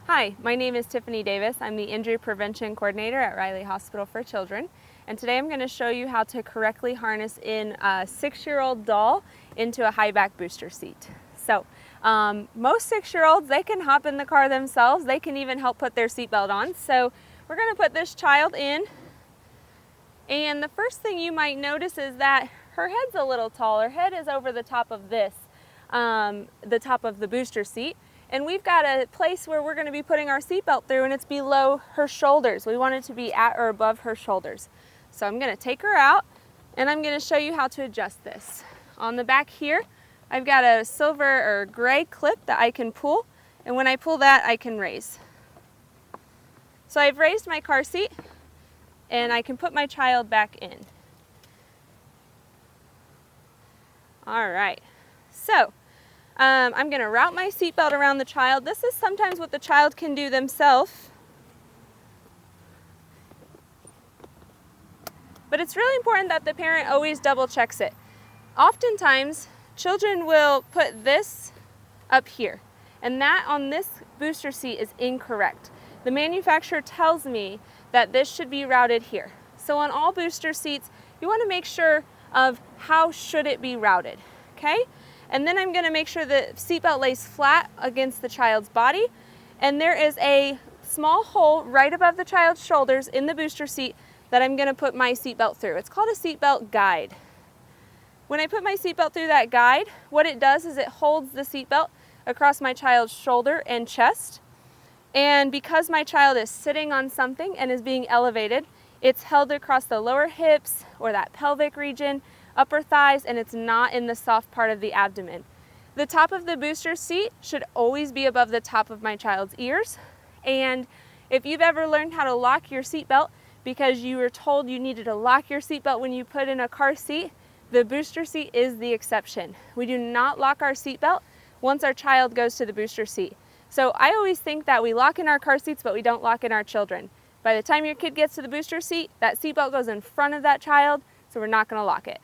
Hi, my name is Tiffany Davis. I'm the Injury Prevention Coordinator at Riley Hospital for Children. And today I'm going to show you how to correctly harness in a 6-year-old doll into a high back booster seat. So most 6-year-olds, they can hop in the car themselves. They can even help put their seatbelt on. So we're going to put this child in. And the first thing you might notice is that her head's a little tall. Her head is over the top of this, the top of the booster seat. And we've got a place where we're going to be putting our seatbelt through, and it's below her shoulders. We want it to be at or above her shoulders. So I'm going to take her out, and I'm going to show you how to adjust this. On the back here, I've got a silver or gray clip that I can pull, and when I pull that, I can raise. So I've raised my car seat, and I can put my child back in. All right, so I'm going to route my seatbelt around the child. This is sometimes what the child can do themselves. But it's really important that the parent always double checks it. Oftentimes, children will put this up here, and that on this booster seat is incorrect. The manufacturer tells me that this should be routed here. So on all booster seats, you want to make sure of how should it be routed, okay? And then I'm going to make sure the seatbelt lays flat against the child's body, and there is a small hole right above the child's shoulders in the booster seat that I'm going to put my seatbelt through. It's called a seatbelt guide. When I put my seatbelt through that guide, what it does is it holds the seatbelt across my child's shoulder and chest. And because my child is sitting on something and is being elevated, it's held across the lower hips or that pelvic region, upper thighs, and it's not in the soft part of the abdomen. The top of the booster seat should always be above the top of my child's ears. And if you've ever learned how to lock your seatbelt because you were told you needed to lock your seatbelt when you put in a car seat, the booster seat is the exception. We do not lock our seatbelt once our child goes to the booster seat. So I always think that we lock in our car seats, but we don't lock in our children. By the time your kid gets to the booster seat, that seatbelt goes in front of that child, so we're not going to lock it.